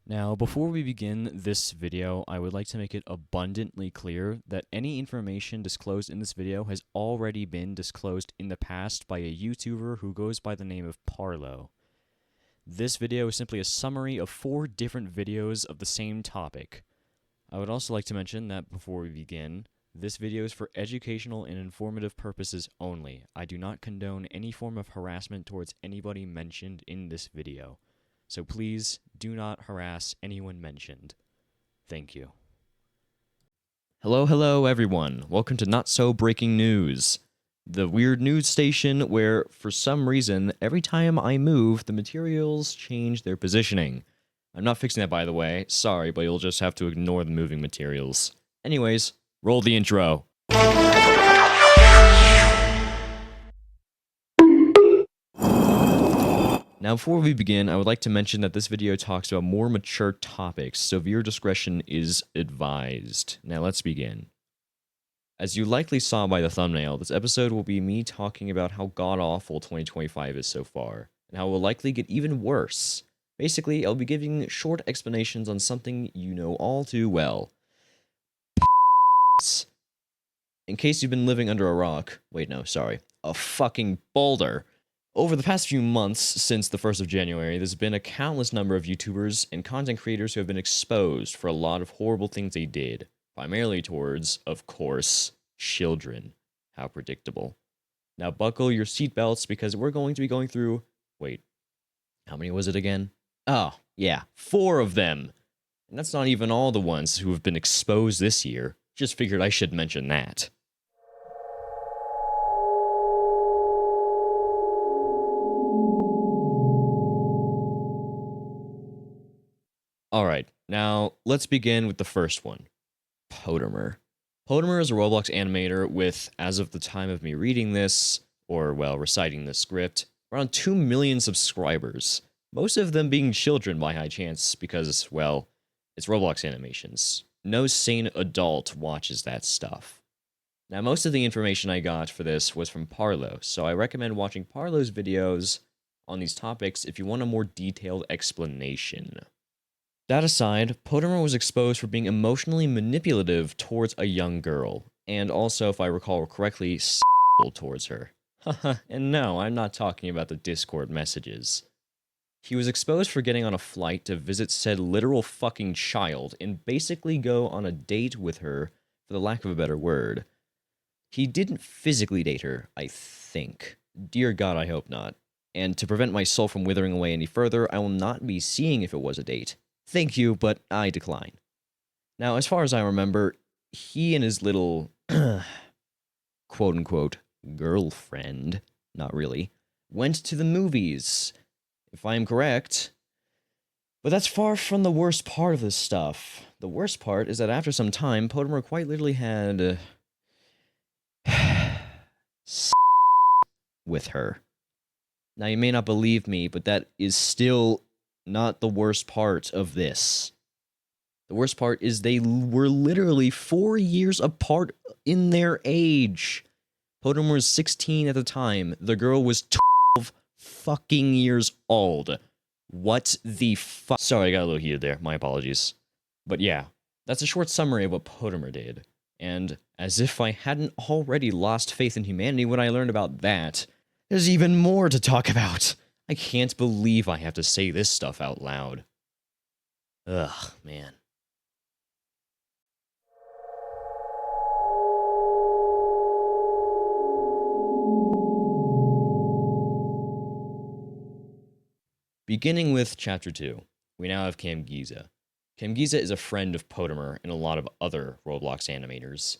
Now, before we begin this video, I would like to make it abundantly clear that any information disclosed in this video has already been disclosed in the past by a YouTuber who goes by the name of Parlo. This video is simply a summary of 4 different videos of the same topic. I would also like to mention that before we begin, this video is for educational and informative purposes only. I do not condone any form of harassment towards anybody mentioned in this video. So please do not harass anyone mentioned. Thank you. Hello everyone. Welcome to Not So Breaking News, the weird news station where, for some reason, every time I move, the materials change their positioning. I'm not fixing that, by the way. Sorry, but you'll just have to ignore the moving materials. Anyways, roll the intro. Now, before we begin, I would like to mention that this video talks about more mature topics, so viewer discretion is advised. Now, let's begin. As you likely saw by the thumbnail, this episode will be me talking about how god-awful 2025 is so far, and how it will likely get even worse. Basically, I'll be giving short explanations on something you know all too well. In case you've been living under a rock, a fucking boulder. Over the past few months, since the 1st of January, there's been a countless number of YouTubers and content creators who have been exposed for a lot of horrible things they did, primarily towards, of course, children. How predictable. Now buckle your seatbelts because we're going to be going through... Wait, how many was it again? Oh, yeah, 4 of them. And that's not even all the ones who have been exposed this year. Just figured I should mention that. Alright, now let's begin with the first one. Potamer. Potamer is a Roblox animator with, as of the time of me reading this, or, well, reciting the script, around 2 million subscribers. Most of them being children by high chance because, well, it's Roblox animations. No sane adult watches that stuff. Now, most of the information I got for this was from Parlo, so I recommend watching Parlo's videos on these topics if you want a more detailed explanation. That aside, Potamer was exposed for being emotionally manipulative towards a young girl, and also, if I recall correctly, s***ful towards her. Haha, and no, I'm not talking about the Discord messages. He was exposed for getting on a flight to visit said literal fucking child and basically go on a date with her, for the lack of a better word. He didn't physically date her, I think. Dear God, I hope not. And to prevent my soul from withering away any further, I will not be seeing if it was a date. Thank you, but I decline. Now, as far as I remember, he and his little, quote-unquote, girlfriend, not really, went to the movies, if I am correct. But that's far from the worst part of this stuff. The worst part is that after some time, Potamer quite literally had... with her. Now, you may not believe me, but that is still... not the worst part of this. The worst part is they were literally 4 years apart in their age. Potamer was 16 at the time. The girl was 12 fucking years old. What the fuck? Sorry, I got a little heated there. My apologies. But yeah, that's a short summary of what Potamer did. And as if I hadn't already lost faith in humanity when I learned about that, there's even more to talk about. I can't believe I have to say this stuff out loud. Ugh, man. Beginning with Chapter 2, we now have Camgiza. Camgiza is a friend of Potamer and a lot of other Roblox animators.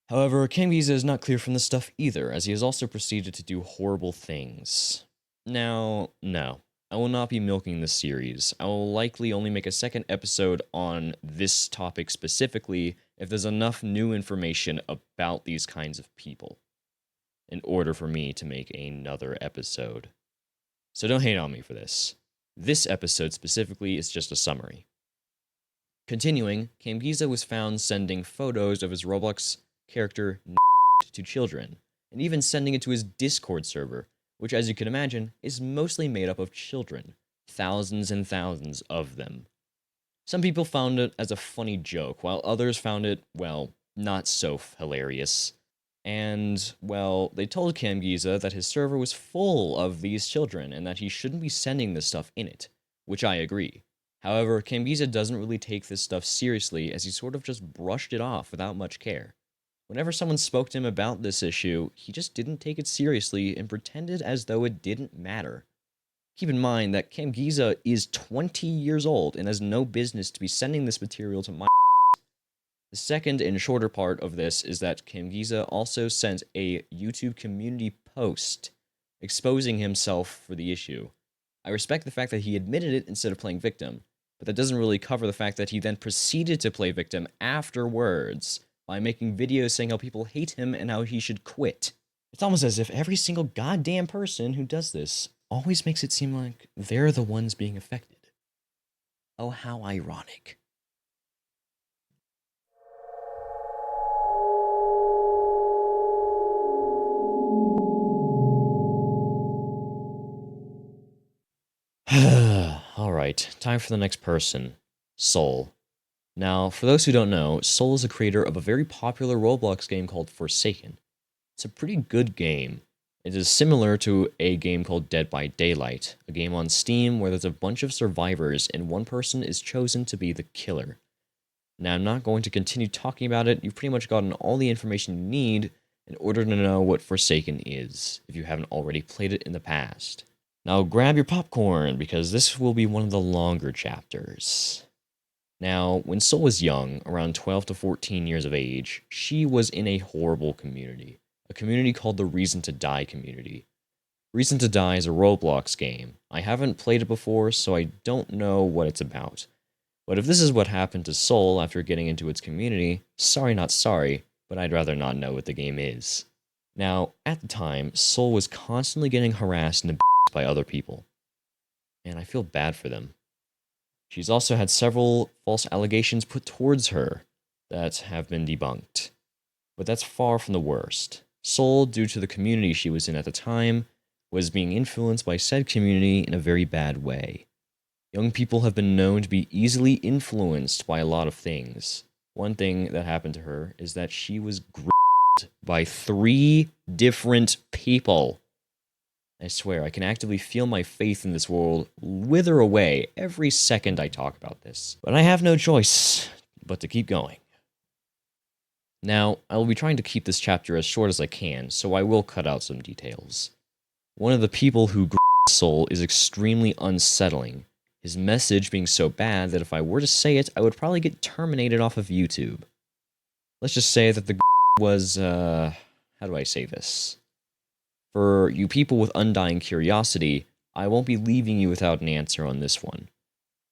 However, Camgiza is not clear from this stuff either, as he has also proceeded to do horrible things. Now, no, I will not be milking this series. I will likely only make a second episode on this topic specifically if there's enough new information about these kinds of people, in order for me to make another episode. So don't hate on me for this. This episode specifically is just a summary. Continuing, Camgiza was found sending photos of his Roblox character to children, and even sending it to his Discord server, which, as you can imagine, is mostly made up of children. Thousands and thousands of them. Some people found it as a funny joke, while others found it, well, not so hilarious. And, well, they told Kamgiza that his server was full of these children and that he shouldn't be sending this stuff in it, which I agree. However, Kamgiza doesn't really take this stuff seriously as he sort of just brushed it off without much care. Whenever someone spoke to him about this issue, he just didn't take it seriously and pretended as though it didn't matter. Keep in mind that Kamgiza is 20 years old and has no business to be sending this material to my. The second and shorter part of this is that Kamgiza also sent a YouTube community post exposing himself for the issue. I respect the fact that he admitted it instead of playing victim, but that doesn't really cover the fact that he then proceeded to play victim afterwards by making videos saying how people hate him and how he should quit. It's almost as if every single goddamn person who does this always makes it seem like they're the ones being affected. Oh, how ironic. Alright, time for the next person. Soul. Now, for those who don't know, Soul is the creator of a very popular Roblox game called Forsaken. It's a pretty good game. It is similar to a game called Dead by Daylight, a game on Steam where there's a bunch of survivors and one person is chosen to be the killer. Now, I'm not going to continue talking about it. You've pretty much gotten all the information you need in order to know what Forsaken is, if you haven't already played it in the past. Now, grab your popcorn, because this will be one of the longer chapters. Now, when Soul was young, around 12 to 14 years of age, she was in a horrible community. A community called the Reason to Die community. Reason to Die is a Roblox game. I haven't played it before, so I don't know what it's about. But if this is what happened to Soul after getting into its community, sorry not sorry, but I'd rather not know what the game is. Now, at the time, Soul was constantly getting harassed and abused by other people. And I feel bad for them. She's also had several false allegations put towards her that have been debunked. But that's far from the worst. Soul, due to the community she was in at the time, was being influenced by said community in a very bad way. Young people have been known to be easily influenced by a lot of things. One thing that happened to her is that she was groomed by 3 different people. I swear, I can actively feel my faith in this world wither away every second I talk about this. But I have no choice but to keep going. Now, I will be trying to keep this chapter as short as I can, so I will cut out some details. One of the people who groomed Soul is extremely unsettling, his message being so bad that if I were to say it, I would probably get terminated off of YouTube. Let's just say that the was, how do I say this? For you people with undying curiosity, I won't be leaving you without an answer on this one.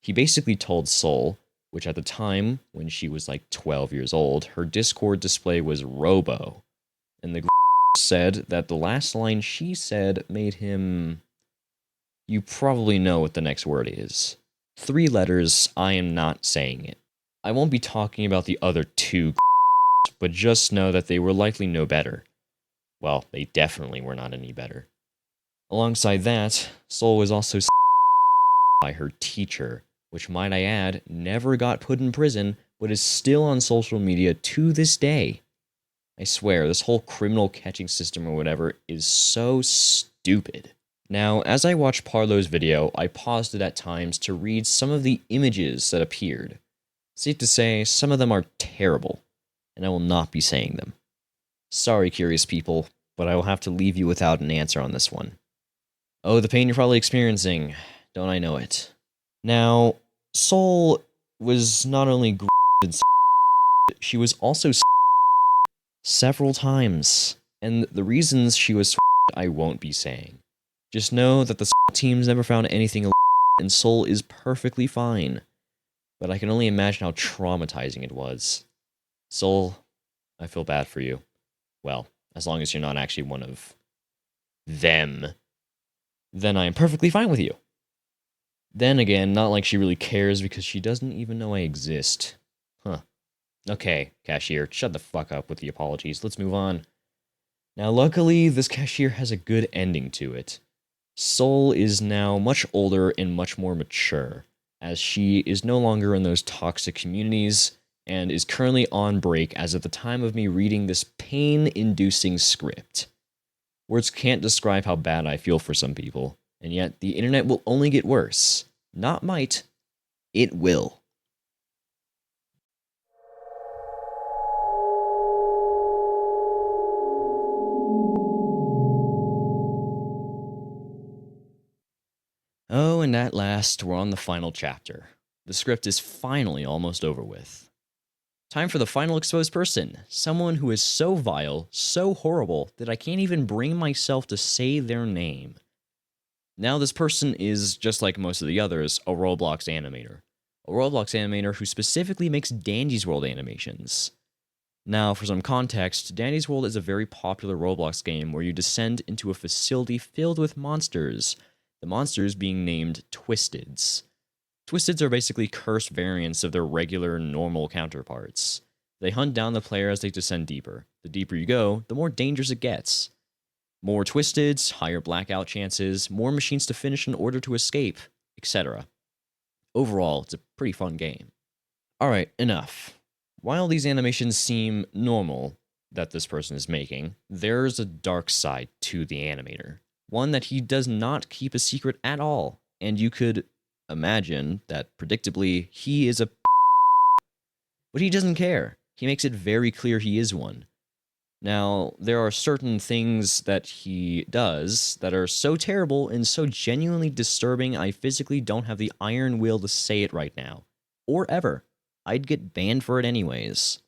He basically told Soul, which at the time, when she was like 12 years old, her Discord display was Robo. And the said that the last line she said made him... You probably know what the next word is. 3 letters, I am not saying it. I won't be talking about the other 2, but just know that they were likely no better. Well, they definitely were not any better. Alongside that, Soul was also by her teacher, which might I add, never got put in prison, but is still on social media to this day. I swear, this whole criminal catching system or whatever is so stupid. Now, as I watched Parlo's video, I paused it at times to read some of the images that appeared. Safe to say, some of them are terrible, and I will not be saying them. Sorry, curious people, but I will have to leave you without an answer on this one. Oh, the pain you're probably experiencing. Don't I know it? Now, Soul was not only she was also several times. And the reasons she was I won't be saying. Just know that the teams never found anything and Soul is perfectly fine. But I can only imagine how traumatizing it was. Soul, I feel bad for you. Well, as long as you're not actually one of them, then I am perfectly fine with you. Then again, not like she really cares because she doesn't even know I exist. Huh. Okay, cashier, shut the fuck up with the apologies. Let's move on. Now, luckily, this cashier has a good ending to it. Soul is now much older and much more mature. as she is no longer in those toxic communities and is currently on break as of the time of me reading this pain-inducing script. Words can't describe how bad I feel for some people, and yet the internet will only get worse. Not might, it will. Oh, and at last, we're on the final chapter. The script is finally almost over with. Time for the final exposed person, someone who is so vile, so horrible, that I can't even bring myself to say their name. Now, this person is, just like most of the others, a Roblox animator. A Roblox animator who specifically makes Dandy's World animations. Now, for some context, Dandy's World is a very popular Roblox game where you descend into a facility filled with monsters, the monsters being named Twisteds. Twisteds are basically cursed variants of their regular, normal counterparts. They hunt down the player as they descend deeper. The deeper you go, the more dangerous it gets. More Twisteds, higher blackout chances, more machines to finish in order to escape, etc. Overall, it's a pretty fun game. Alright, enough. While these animations seem normal that this person is making, there's a dark side to the animator. One that he does not keep a secret at all, and you could imagine that, predictably, he is a but he doesn't care. He makes it very clear he is one. Now, there are certain things that he does that are so terrible and so genuinely disturbing I physically don't have the iron will to say it right now. Or ever. I'd get banned for it anyways.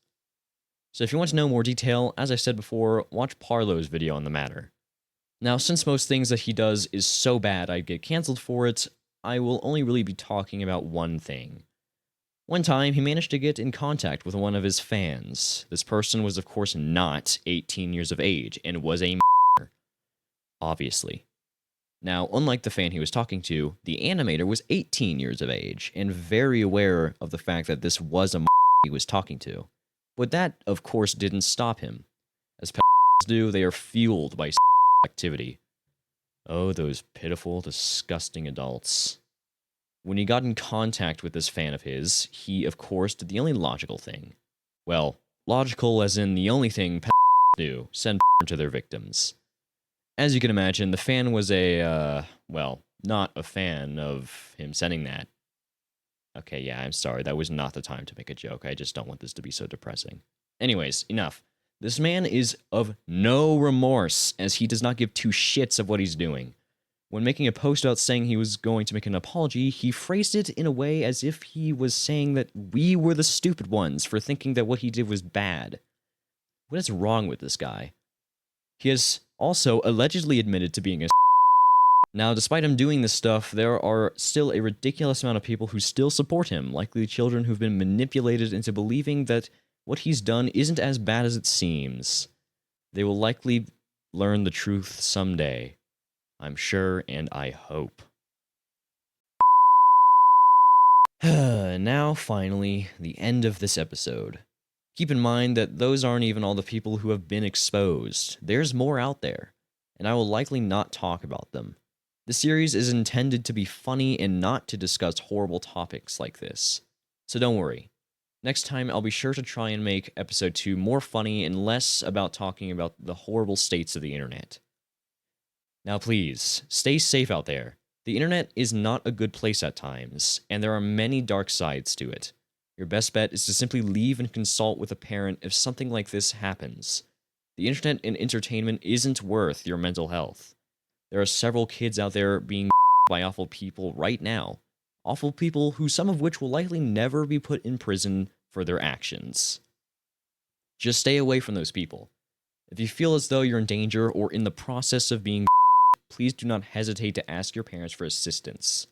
So if you want to know more detail, as I said before, watch Parlo's video on the matter. Now, since most things that he does is so bad I'd get cancelled for it, I will only really be talking about one thing. One time, he managed to get in contact with one of his fans. This person was, of course, not 18 years of age, and was a obviously. Now, unlike the fan he was talking to, the animator was 18 years of age, and very aware of the fact that this was a he was talking to. But that, of course, didn't stop him. As do, they are fueled by activity. Oh, those pitiful, disgusting adults. When he got in contact with this fan of his, he, of course, did the only logical thing. Well, logical as in the only thing do, send to their victims. As you can imagine, the fan was well, not a fan of him sending that. Okay, yeah, I'm sorry, that was not the time to make a joke. I just don't want this to be so depressing. Anyways, enough. This man is of no remorse, as he does not give two shits of what he's doing. When making a post out saying he was going to make an apology, he phrased it in a way as if he was saying that we were the stupid ones for thinking that what he did was bad. What is wrong with this guy? He has also allegedly admitted to being a Now, despite him doing this stuff, there are still a ridiculous amount of people who still support him, likely children who've been manipulated into believing that what he's done isn't as bad as it seems. They will likely learn the truth someday. I'm sure, and I hope. Now, finally, the end of this episode. Keep in mind that those aren't even all the people who have been exposed. There's more out there, and I will likely not talk about them. The series is intended to be funny and not to discuss horrible topics like this. So don't worry. Next time, I'll be sure to try and make episode 2 more funny and less about talking about the horrible states of the internet. Now please, stay safe out there. The internet is not a good place at times, and there are many dark sides to it. Your best bet is to simply leave and consult with a parent if something like this happens. The internet and entertainment isn't worth your mental health. There are several kids out there being by awful people right now. Awful people who some of which will likely never be put in prison for their actions. Just stay away from those people. If you feel as though you're in danger or in the process of being please do not hesitate to ask your parents for assistance.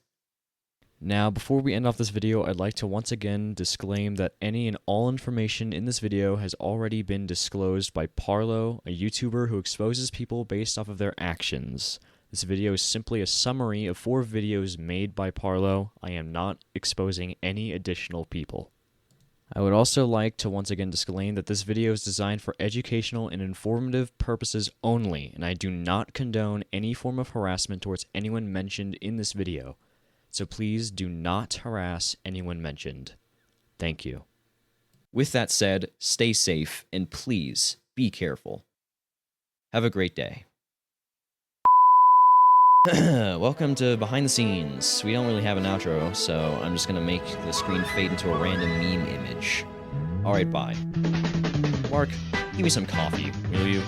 Now, before we end off this video, I'd like to once again disclaim that any and all information in this video has already been disclosed by Parlo, a YouTuber who exposes people based off of their actions. This video is simply a summary of 4 videos made by Parlo. I am not exposing any additional people. I would also like to once again disclaim that this video is designed for educational and informative purposes only, and I do not condone any form of harassment towards anyone mentioned in this video. so please do not harass anyone mentioned. Thank you. With that said, stay safe and please be careful. Have a great day. Welcome to Behind the Scenes. We don't really have an outro, so I'm just gonna make the screen fade into a random meme image. Alright, bye. Mark, give me some coffee, will you?